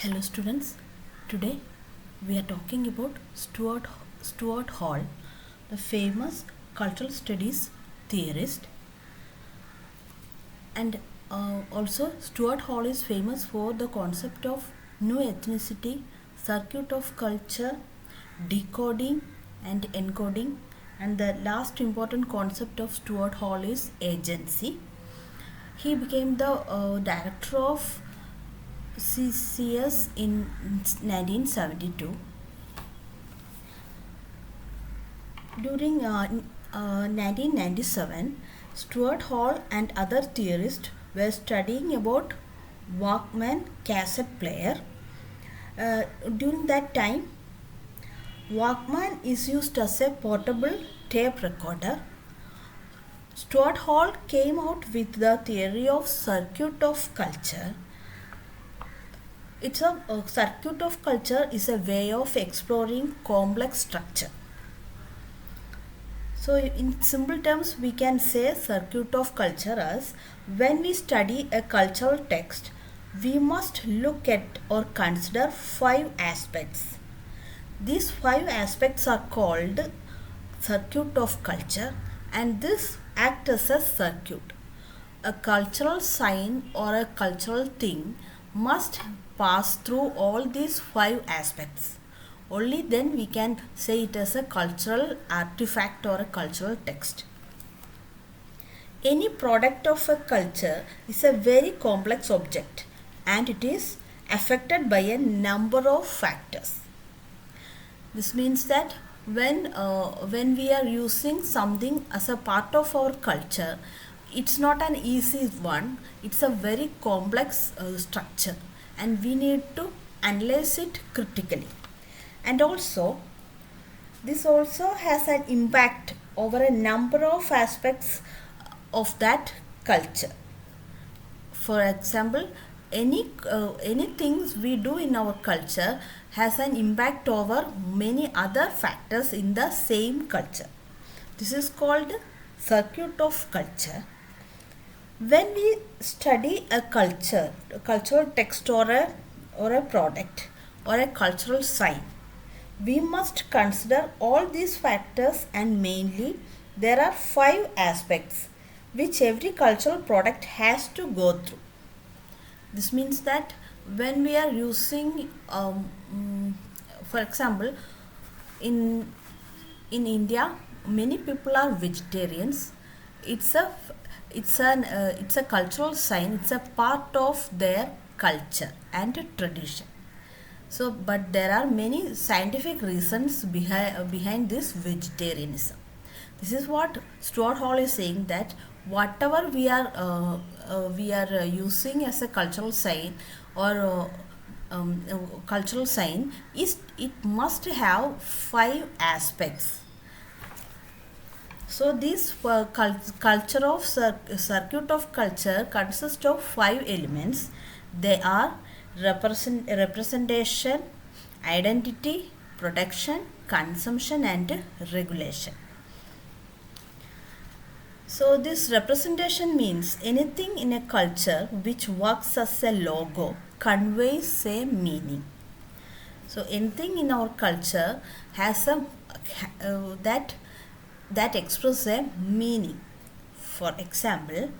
Hello students, today we are talking about Stuart Hall, the famous cultural studies theorist, and also Stuart Hall is famous for the concept of new ethnicity, circuit of culture, decoding and encoding, and the last important concept of Stuart Hall is agency. He became the director of CCCS in 1972. During 1997, Stuart Hall and other theorists were studying about Walkman cassette player. During that time, Walkman is used as a portable tape recorder. Stuart Hall came out with the theory of circuit of culture. A circuit of culture is a way of exploring complex structure. So in simple terms, we can say circuit of culture as when we study a cultural text, we must look at or consider 5 aspects. These 5 aspects are called circuit of culture, and this acts as a circuit. A cultural sign or a cultural thing must pass through all these 5 aspects. Only then we can say it as a cultural artifact or a cultural text. Any product of a culture is a very complex object and it is affected by a number of factors. This means that when we are using something as a part of our culture, it's not an easy one. It's a very complex structure and we need to analyze it critically. And also, this also has an impact over a number of aspects of that culture. For example, any things we do in our culture has an impact over many other factors in the same culture. This is called circuit of culture. When we study a cultural text or a product or a cultural sign, we must consider all these factors, and mainly there are 5 aspects which every cultural product has to go through. This means that when we are using, for example, in India, many people are vegetarians. It's a cultural sign. It's a part of their culture and tradition. So, but there are many scientific reasons behind this vegetarianism. This is what Stuart Hall is saying, that whatever we are using as a cultural sign or cultural sign, it must have 5 aspects. So this culture of circuit of culture consists of 5 elements. They are representation, identity, protection, consumption and regulation. So this representation means anything in a culture which works as a logo conveys a meaning. So anything in our culture has a that expresses a meaning. For example,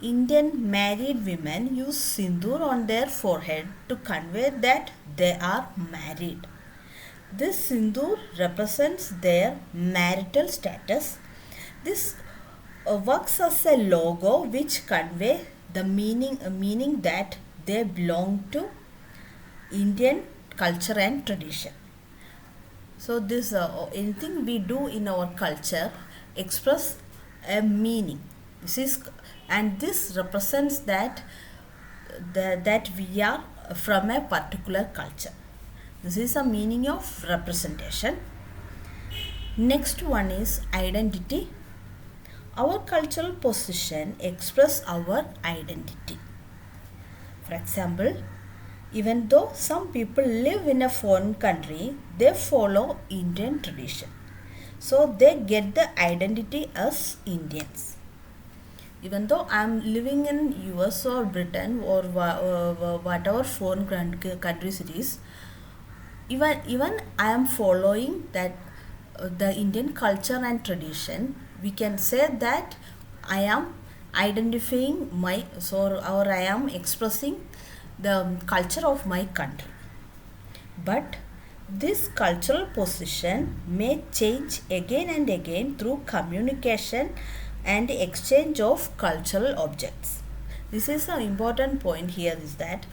Indian married women use sindoor on their forehead to convey that they are married. This sindoor represents their marital status. This works as a logo which convey the meaning that they belong to Indian culture and tradition. So this anything we do in our culture express a meaning. This represents that we are from a particular culture. This is a meaning of representation. Next one is identity. Our cultural position express our identity. For example, even though some people live in a foreign country, they follow Indian tradition. So they get the identity as Indians. even though I'm living in US or Britain or whatever foreign countries it is, even I am following that the Indian culture and tradition, we can say that I am identifying my or I am expressing the culture of my country. But this cultural position may change again and again through communication and exchange of cultural objects. This is an important point here, is that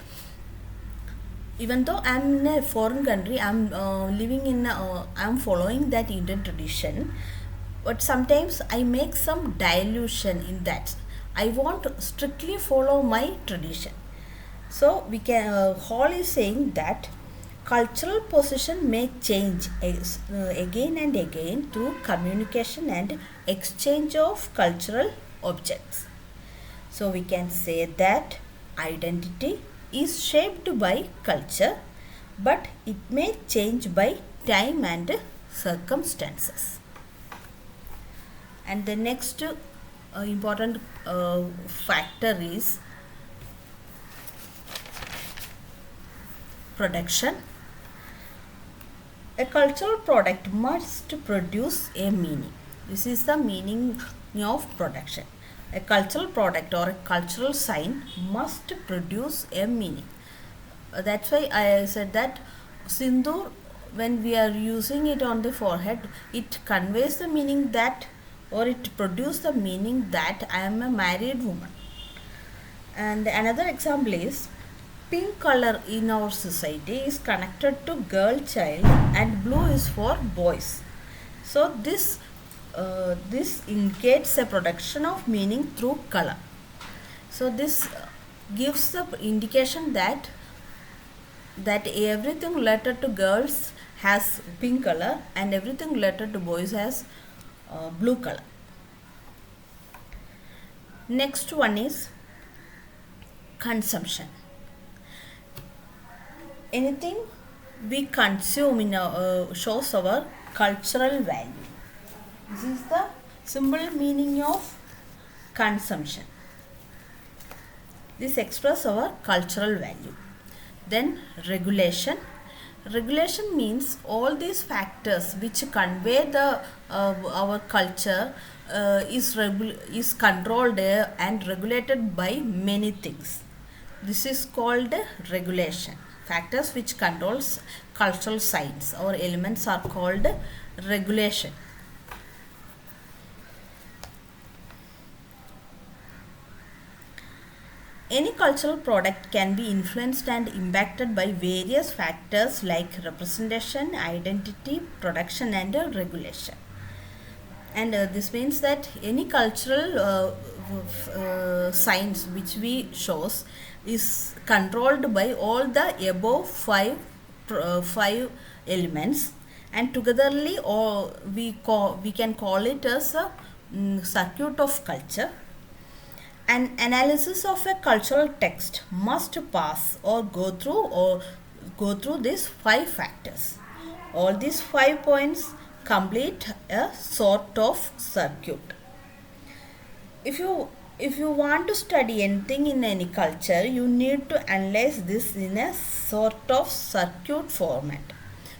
even though I'm in a foreign country, I'm following that Indian tradition, but sometimes I make some dilution in that. I won't strictly follow my tradition. So we can Hall is saying that cultural position may change again and again through communication and exchange of cultural objects. So we can say that identity is shaped by culture, but it may change by time and circumstances. And the next important factor is production. A cultural product must produce a meaning. This is the meaning of production. A cultural product or a cultural sign must produce a meaning. That's why I said that sindoor, when we are using it on the forehead, it conveys the meaning that, or it produces the meaning that I am a married woman. And another example is pink color in our society is connected to girl child and blue is for boys. So this indicates a production of meaning through color. So this gives the indication that everything related to girls has pink color and everything related to boys has blue color. Next one is consumption. Anything we consume in shows our cultural value. This is the simple meaning of consumption. This expresses our cultural value. Then regulation. Regulation means all these factors which convey the our culture is controlled and regulated by many things. This is called regulation. Factors which controls cultural signs or elements are called regulation. Any cultural product can be influenced and impacted by various factors like representation, identity, production and regulation. And this means that any cultural signs which we shows is controlled by all the above five elements, and togetherly we can call it as a circuit of culture. An analysis of a cultural text must pass or go through these five factors. All these 5 points complete a sort of circuit. If you want to study anything in any culture, you need to analyze this in a sort of circuit format.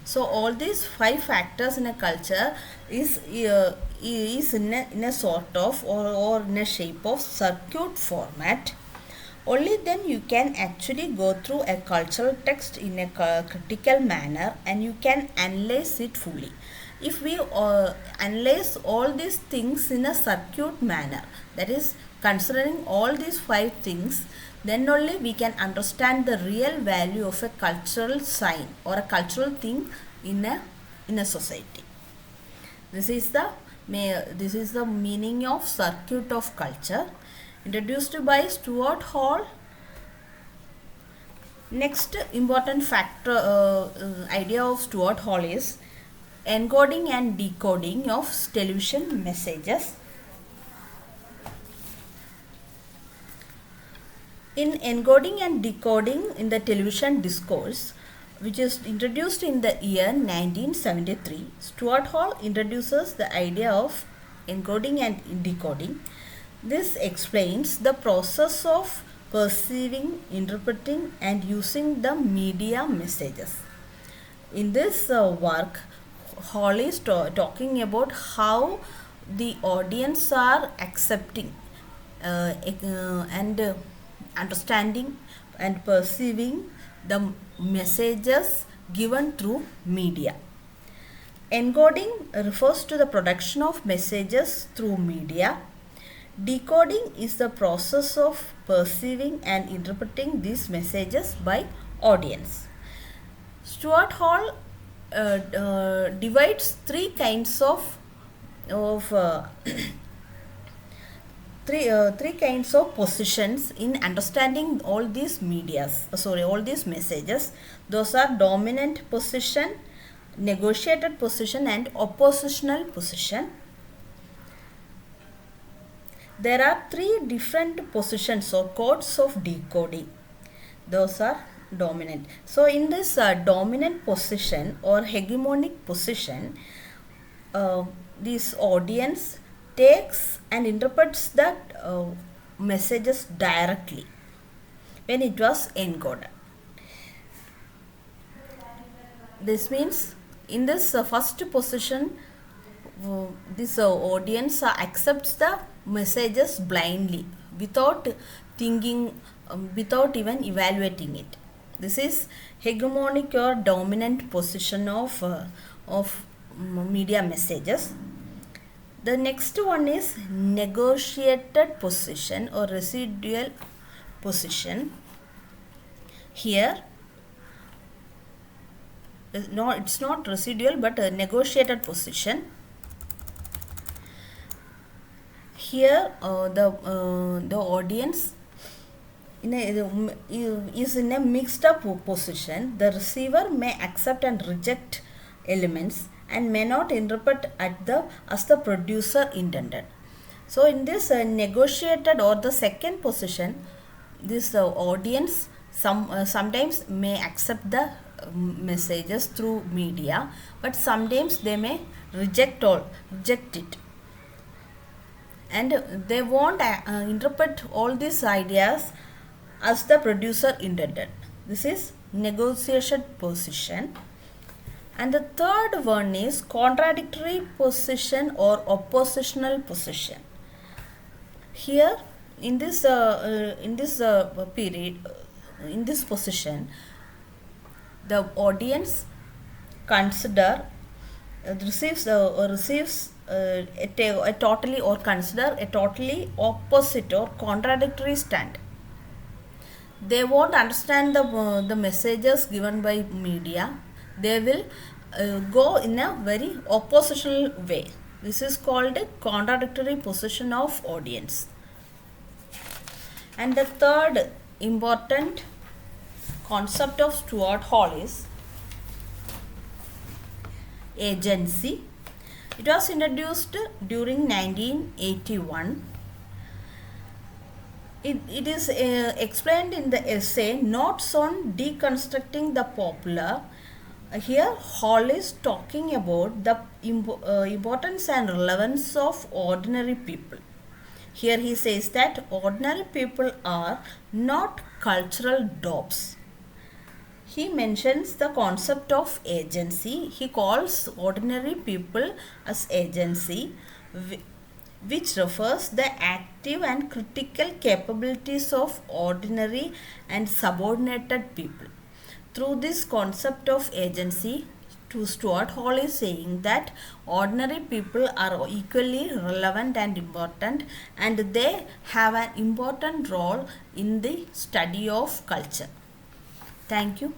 So all these 5 factors in a culture is in a sort of or in a shape of circuit format. Only then you can actually go through a cultural text in a critical manner and you can analyze it fully. If we analyze all these things in a circuit manner, that is considering all these 5 things, then only we can understand the real value of a cultural sign or a cultural thing in a society. This is the meaning of circuit of culture, introduced by StuartHall. Next important factor idea of StuartHall is encoding and decoding of television messages. In encoding and decoding in the television discourse, which is introduced in the year 1973, StuartHall introduces the idea of encoding and decoding. This explains the process of perceiving, interpreting, and using the media messages. In this work, Hall is talking about how the audience are accepting and understanding and perceiving the messages given through media. Encoding refers to the production of messages through media. Decoding is the process of perceiving and interpreting these messages by audience. StuartHall divides three kinds of three kinds of positions in understanding all these all these messages. Those are dominant position, negotiated position, and oppositional position. There are three different positions or codes of decoding. Those are dominant. So in this dominant position or hegemonic position, this audience takes and interprets the messages directly when it was encoded. This means in this first position, this audience accepts the messages blindly without thinking, without even evaluating it. This is hegemonic or dominant position of media messages. The next one is negotiated position or residual position. Here, no, it's not residual but a negotiated position. Here, the audience is in a mixed up position. The receiver may accept and reject elements and may not interpret as the producer intended. So in this negotiated or the second position, this audience sometimes may accept the messages through media, but sometimes they may reject it, and they won't interpret all these ideas as the producer intended. This is negotiation position. And the third one is contradictory position or oppositional position. Here in this period, in this position, the audience receives a totally or consider a totally opposite or contradictory stand. They won't understand the messages given by media. They will go in a very oppositional way. This is called a contradictory position of audience. And the third important concept of StuartHall is agency. It was introduced during 1981. It is explained in the essay Notes on Deconstructing the Popular. Here Hall is talking about the importance and relevance of ordinary people. Here he says that ordinary people are not cultural dopes. He mentions the concept of agency. He calls ordinary people as agency, which refers the active and critical capabilities of ordinary and subordinated people. Through this concept of agency, StuartHall is saying that ordinary people are equally relevant and important, and they have an important role in the study of culture. Thank you.